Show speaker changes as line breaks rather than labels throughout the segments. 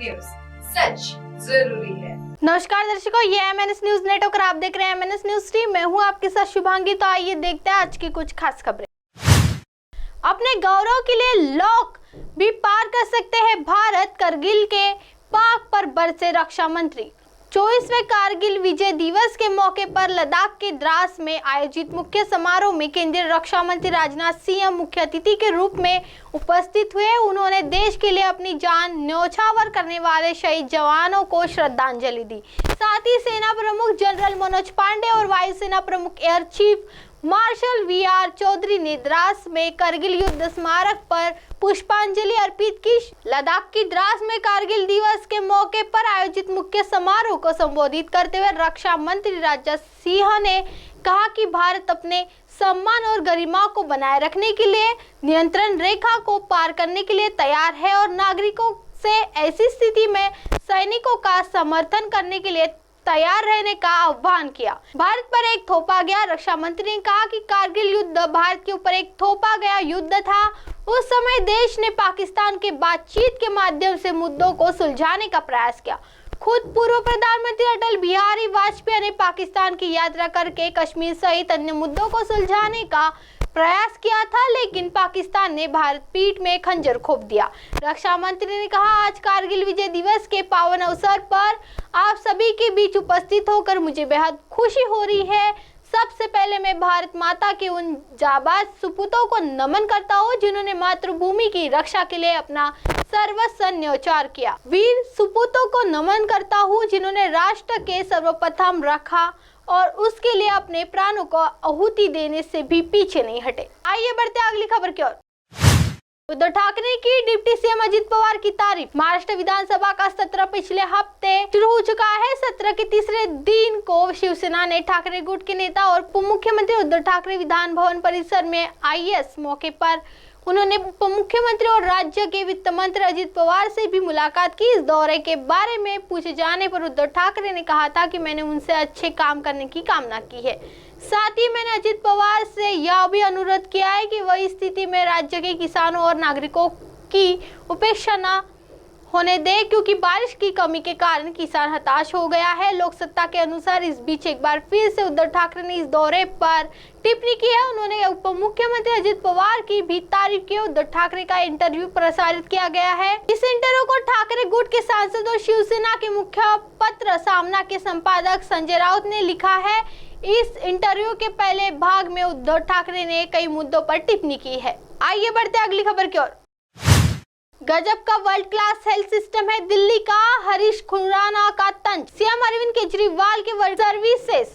News, सच जरूरी है।
नमस्कार दर्शकों, ये एमएनएस न्यूज नेटवर्क, आप देख रहे हैं एमएनएस न्यूज टीम। मैं हूं आपके साथ शुभांगी। तो आइए देखते हैं आज की कुछ खास खबरें। अपने गौरव के लिए लॉक भी पार कर सकते हैं भारत, करगिल के पाक पर बरसे रक्षा मंत्री। 24वें कारगिल विजय दिवस के मौके पर लद्दाख के द्रास में आयोजित मुख्य समारोह में केंद्रीय रक्षा मंत्री राजनाथ सिंह मुख्य अतिथि के रूप में उपस्थित हुए। उन्होंने देश के लिए अपनी जान न्यौछावर करने वाले शहीद जवानों को श्रद्धांजलि दी। साथ ही सेना प्रमुख जनरल मनोज पांडे और वायुसेना प्रमुख air chief marshal VR Chaudhary ने द्रास में करगिल युद्ध स्मारक पर पुष्पांजलि अर्पित की। लद्दाख की द्रास में कारगिल दिवस के मौके पर आयोजित मुख्य समारोह को संबोधित करते हुए रक्षा मंत्री राजनाथ सिंह ने कहा कि भारत अपने सम्मान और गरिमा को बनाए रखने के लिए नियंत्रण रेखा को पार करने के लिए तैयार है और नागरिकों से ऐसी स्थिति में सैनिकों का समर्थन करने के लिए तैयार रहने का आह्वान किया। भारत पर एक थोपा गया। रक्षा मंत्री ने कहा कि कारगिल युद्ध भारत के ऊपर एक थोपा गया युद्ध था। उस समय देश ने पाकिस्तान के बातचीत के माध्यम से मुद्दों को सुलझाने का प्रयास किया। खुद पूर्व प्रधानमंत्री अटल बिहारी वाजपेयी ने पाकिस्तान की यात्रा करके कश्मीर सहित अन्य मुद्दों को सुलझाने का प्रयास किया था, लेकिन पाकिस्तान ने भारत पीठ में खंजर घोंप दिया। रक्षा मंत्री ने कहा, आज कारगिल विजय दिवस के पावन अवसर पर आप सभी के बीच उपस्थित होकर मुझे बेहद खुशी हो रही है। सबसे पहले मैं भारत माता के उन जाबाज सुपूतों को नमन करता हूँ जिन्होंने मातृभूमि की रक्षा के लिए अपना सर्वस्व न्यौछावर किया। वीर सुपूतों को नमन करता हूँ जिन्होंने राष्ट्र के सर्वप्रथम रखा और उसके लिए अपने प्राणों को आहुति देने से भी पीछे नहीं हटे। आइए बढ़ते हैं अगली खबर की ओर। उद्धव ठाकरे की डिप्टी सीएम अजित पवार की तारीफ। महाराष्ट्र विधानसभा का सत्र पिछले हफ्ते शुरू हो चुका है। सत्र के तीसरे दिन को शिवसेना ने ठाकरे गुट के नेता और उप मुख्यमंत्री उद्धव ठाकरे विधान भवन परिसर में आई। इस मौके पर उन्होंने उप मुख्यमंत्री और राज्य के वित्त मंत्री अजित पवार से भी मुलाकात की। इस दौरे के बारे में पूछे जाने पर उद्धव ठाकरे ने कहा था कि मैंने उनसे अच्छे काम करने की कामना की है। साथ ही मैंने अजित पवार से यह भी अनुरोध किया है कि वह इस स्थिति में राज्य के किसानों और नागरिकों की उपेक्षा न होने दे, क्योंकि बारिश की कमी के कारण किसान हताश हो गया है। लोक सत्ता के अनुसार इस बीच एक बार फिर से उद्धव ठाकरे ने इस दौरे पर टिप्पणी की है। उन्होंने उप मुख्यमंत्री अजित पवार की भी तारीफ की। उद्धव ठाकरे का इंटरव्यू प्रसारित किया गया है। इस इंटरव्यू को ठाकरे गुट के सांसद और शिवसेना के मुख्य पत्र सामना के संपादक संजय राउत ने लिखा है। इस इंटरव्यू के पहले भाग में उद्धव ठाकरे ने कई मुद्दों पर टिप्पणी की है। आइए बढ़ते अगली खबर की ओर। गजब का वर्ल्ड क्लास हेल्थ सिस्टम है दिल्ली का, हरीश खुराना का तंज। सीएम अरविंद केजरीवाल के वर्ल्ड सर्विसेज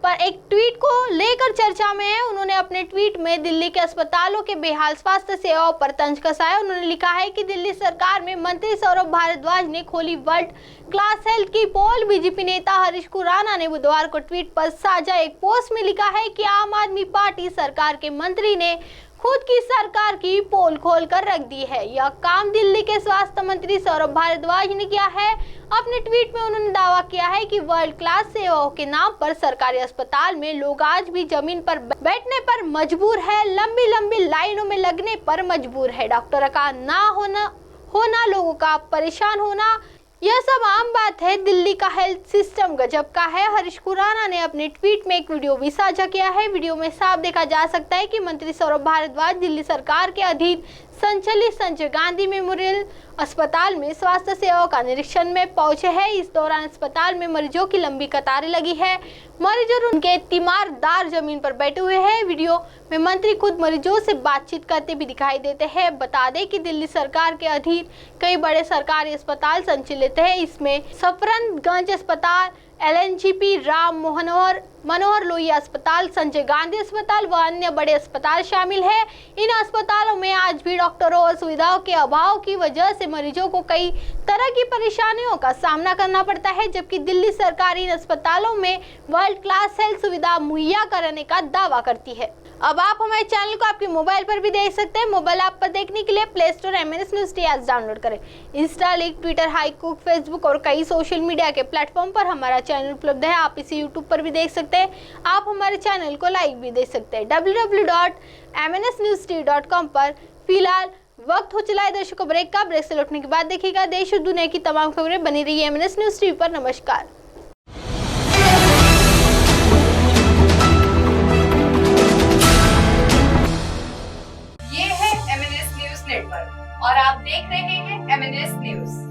पर एक ट्वीट को लेकर चर्चा में है। उन्होंने अपने ट्वीट में दिल्ली के अस्पतालों के बेहाल स्वास्थ्य सेवाओं पर तंज कसाया। उन्होंने लिखा है कि दिल्ली सरकार में मंत्री सौरभ भारद्वाज ने खोली वर्ल्ड क्लास हेल्थ की पोल। बीजेपी नेता हरीश खुराना ने बुधवार को ट्वीट पर साझा एक पोस्ट में लिखा है कि आम आदमी पार्टी सरकार के मंत्री ने खुद की सरकार की पोल खोल कर रख दी है। यह काम दिल्ली के स्वास्थ्य मंत्री सौरभ भारद्वाज ने किया है। अपने ट्वीट में उन्होंने दावा किया है कि वर्ल्ड क्लास सेवाओं के नाम पर सरकारी अस्पताल में लोग आज भी जमीन पर बैठने पर मजबूर है, लंबी लंबी लाइनों में लगने पर मजबूर है, डॉक्टर का ना होना लोगों का परेशान होना, यह सब आम बात है। दिल्ली का हेल्थ सिस्टम गजब का है। हरीश खुराना ने अपने ट्वीट में एक वीडियो भी साझा किया है। वीडियो में साफ देखा जा सकता है कि मंत्री सौरभ भारद्वाज दिल्ली सरकार के अधीन संचालित संजय गांधी मेमोरियल अस्पताल में स्वास्थ्य सेवाओं का निरीक्षण में पहुंचे हैं। इस दौरान अस्पताल में मरीजों की लंबी कतारें लगी है। मरीज और उनके तीमारदार जमीन पर बैठे हुए हैं। वीडियो में मंत्री खुद मरीजों से बातचीत करते भी दिखाई देते हैं। बता दें कि दिल्ली सरकार के अधीन कई बड़े सरकारी अस्पताल संचालित है। इसमें सफरजगंज अस्पताल, LNGP, राम मनोहर लोहिया अस्पताल, संजय गांधी अस्पताल व अन्य बड़े अस्पताल शामिल है। इन अस्पतालों में आज भी डॉक्टरों और सुविधाओं के अभाव की वजह से मरीजों को कई तरह की परेशानियों का सामना करना पड़ता है, जबकि दिल्ली सरकार इन अस्पतालों में वर्ल्ड क्लास हेल्थ सुविधा मुहैया कराने का दावा करती है। अब आप हमारे चैनल को आपके मोबाइल पर भी देख सकते हैं। मोबाइल ऐप पर देखने के लिए play store MNS news T app download करें। इंस्टा, लिंक, ट्विटर, हाईकुक, फेसबुक और कई सोशल मीडिया के प्लेटफॉर्म पर हमारा चैनल उपलब्ध है। आप इसे यूट्यूब पर भी देख सकते हैं। आप हमारे चैनल को लाइक भी दे सकते हैं। www.mnsnewst.com पर फिलहाल वक्त हो चला है दर्शकों ब्रेक का। ब्रेक से लौटने के बाद देखिएगा देश और दुनिया की तमाम खबरें। बनी रही एमएनएस न्यूज टीवी पर। नमस्कार।
ये है एमएनएस न्यूज नेटवर्क और आप देख रहे हैं एमएनएस न्यूज।